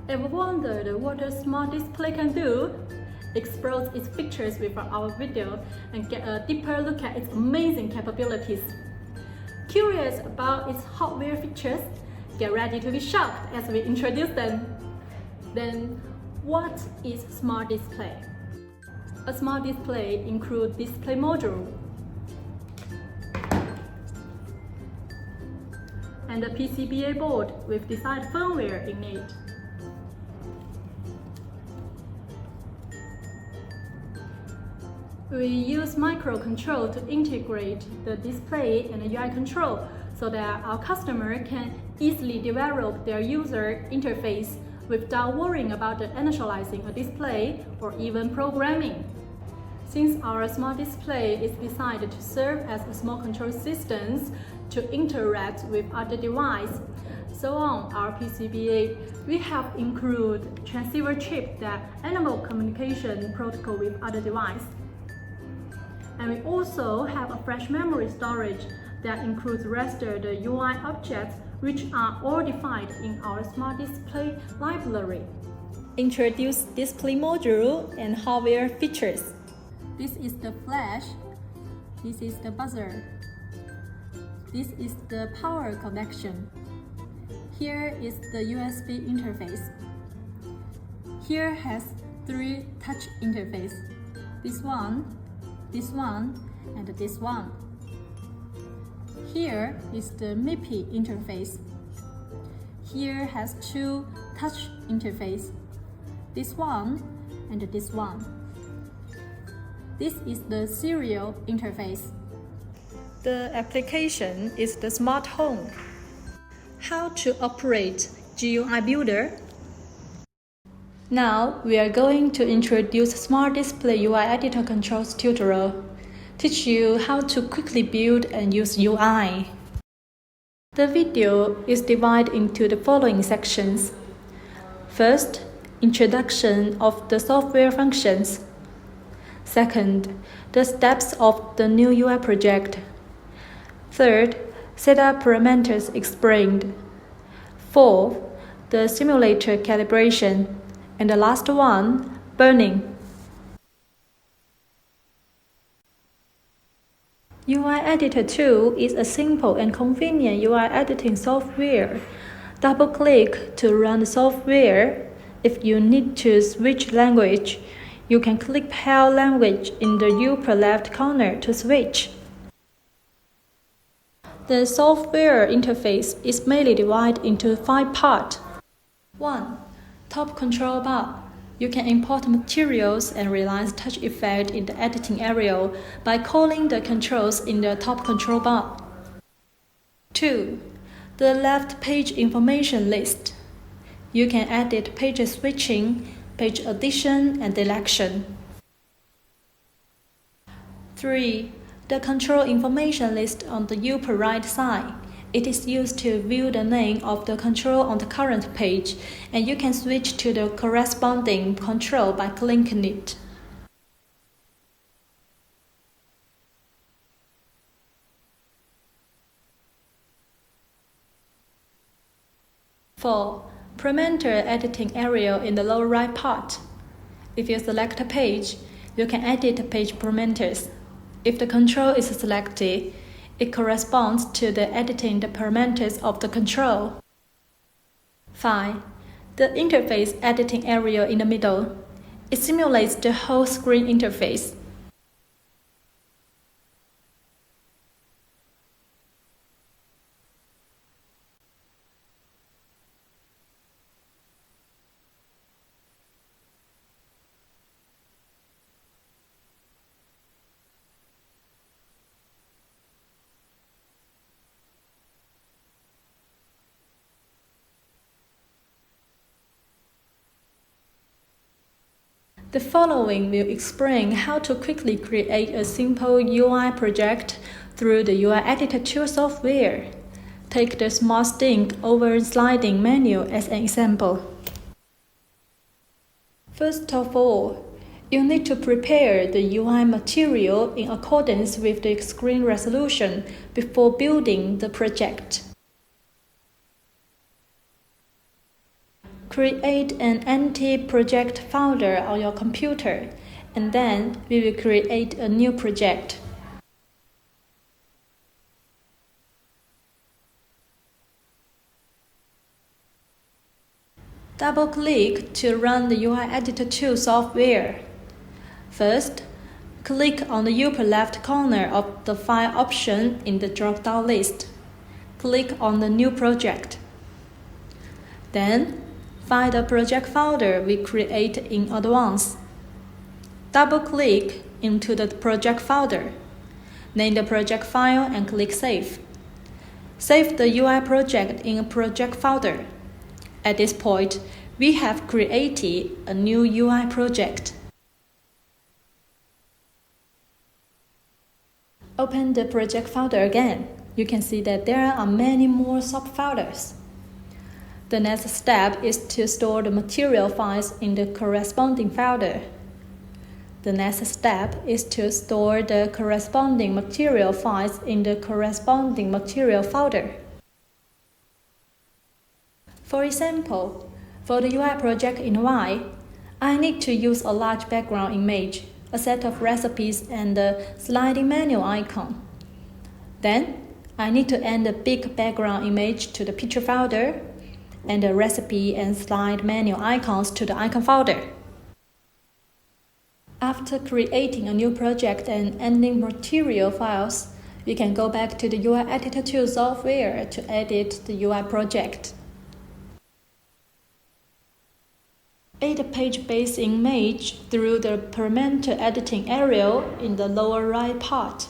Ever wondered what a smart display can do? Explore its features with our video and get a deeper look at its amazing capabilities. Curious about its hardware features? Get ready to be shocked as we introduce them. Then, what is smart display? A smart display includes display module and a PCBA board with desired firmware in it. We use microcontroller to integrate the display and the UI control so that our customer can easily develop their user interface without worrying about initializing a display or even programming. Since our smart display is designed to serve as a small control system to interact with other devices, so on our PCBA, we have included transceiver chip that enable communication protocol with other devices. And we also have a flash memory storage that includes registered UI objects which are all defined in our smart display library. Introduce display module and hardware features. This is the flash, this is the buzzer, this is the power connection, here is the USB interface. Here has 3 touch interface, this one, and this one. Here is the MIPI interface. Here has 2 touch interface, this one and this one. This is the serial interface. The application is the smart home. How to operate GUI Builder? Now we are going to introduce Smart Display UI Editor Controls tutorial. Teach you how to quickly build and use UI. The video is divided into the following sections. First, introduction of the software functions. Second, the steps of the new UI project. Third, setup parameters explained. Fourth, the simulator calibration. And the last one, burning. UI Editor 2 is a simple and convenient UI editing software. Double-click to run the software. If you need to switch language, you can click Pair Language in the upper left corner to switch. The software interface is mainly divided into 5 parts. 1. Top control bar. You can import materials and realize touch effect in the editing area by calling the controls in the top control bar. 2. The left page information list. You can edit page switching, page addition, and deletion. 3. The control information list on the upper right side. It is used to view the name of the control on the current page, and you can switch to the corresponding control by clicking it. 4. Parameter editing area in the lower right part. If you select a page, you can edit page parameters. If the control is selected, it corresponds to the editing the parameters of the control. 5. The interface editing area in the middle. It simulates the whole screen interface. The following will explain how to quickly create a simple UI project through the UI Editor 2 software. Take the small stick over sliding menu as an example. First of all, you need to prepare the UI material in accordance with the screen resolution before building the project. create an empty project folder on your computer, and then we will create a new project. Double-click to run the UI Editor 2 software. First, click on the upper left corner of the File option in the drop-down list. Click on the New Project. Then, find the project folder we create in advance. Double-click into the project folder. Name the project file and click Save. Save the UI project in a project folder. At this point, we have created a new UI project. Open the project folder again. You can see that there are many more subfolders. The next step is to store the material files in the corresponding folder. The next step is to store the corresponding material files in the corresponding material folder. For example, for the UI project in Y, I need to use a large background image, a set of recipes, and a sliding menu icon. Then, I need to add a big background image to the picture folder, and the recipe and slide menu icons to the icon folder. After creating a new project and adding material files, we can go back to the UI Editor 2 software to edit the UI project. Add a page-based image through the parameter editing area in the lower right part.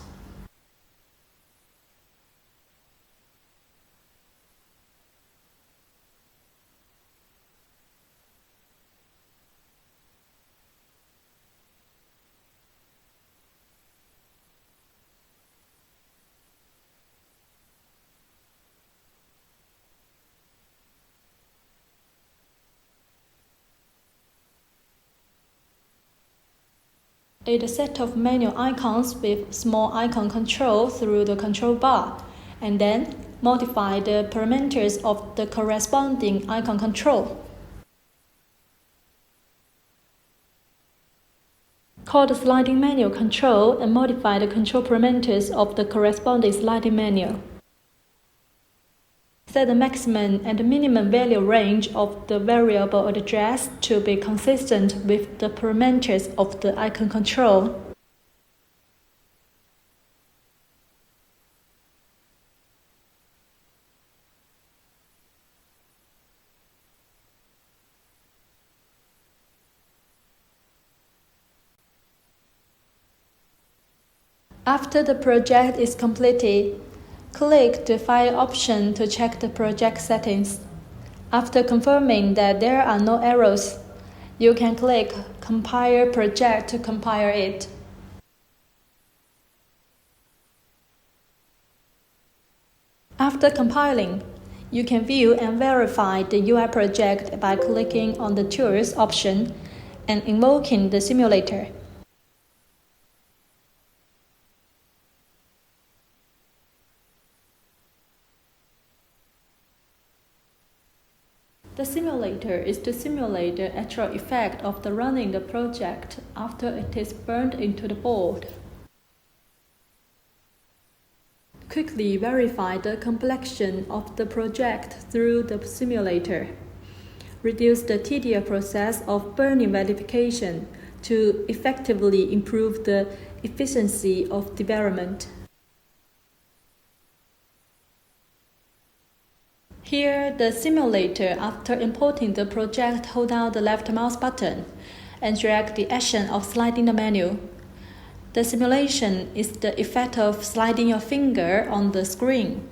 Add a set of menu icons with small icon control through the control bar, and then modify the parameters of the corresponding icon control. Call the sliding menu control and modify the control parameters of the corresponding sliding menu. Set the maximum and the minimum value range of the variable address to be consistent with the parameters of the icon control. After the project is completed, click the File option to check the project settings. After confirming that there are no errors, you can click Compile Project to compile it. After compiling, you can view and verify the UI project by clicking on the Tools option and invoking the simulator. The simulator is to simulate the actual effect of the running the project after it is burned into the board. Quickly verify the completion of the project through the simulator. Reduce the tedious process of burning verification to effectively improve the efficiency of development. Here, the simulator, after importing the project, hold down the left mouse button and drag the action of sliding the menu. The simulation is the effect of sliding your finger on the screen.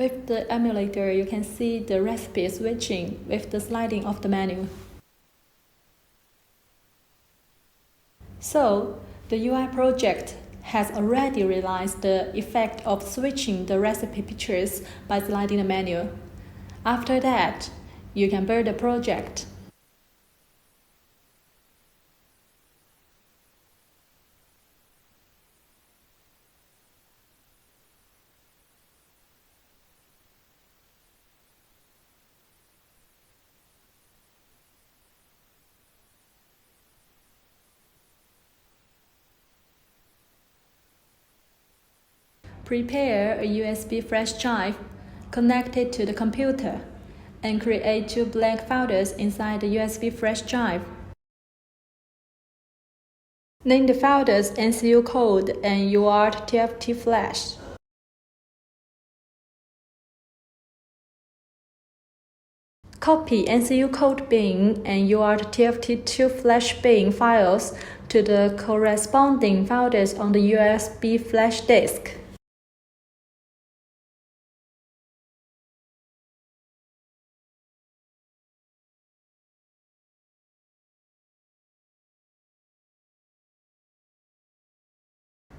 With the emulator, you can see the recipe switching with the sliding of the menu. So, the UI project has already realized the effect of switching the recipe pictures by sliding the menu. After that, you can build the project. Prepare a USB flash drive, connect it to the computer, and create 2 blank folders inside the USB flash drive. Name the folders NCU code and UART TFT flash. Copy NCU code bin and UART TFT2 flash bin files to the corresponding folders on the USB flash disk.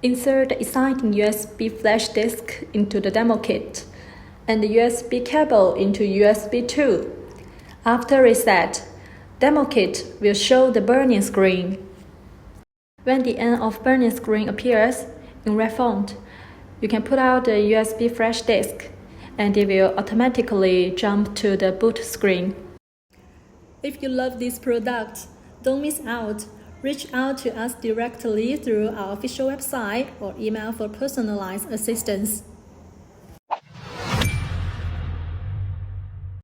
Insert the exciting USB flash disk into the demo kit and the USB cable into USB 2. After reset, demo kit will show the burning screen. When the end of burning screen appears in red font, you can pull out the USB flash disk and it will automatically jump to the boot screen. If you love this product, don't miss out. Reach out to us directly through our official website or email for personalized assistance.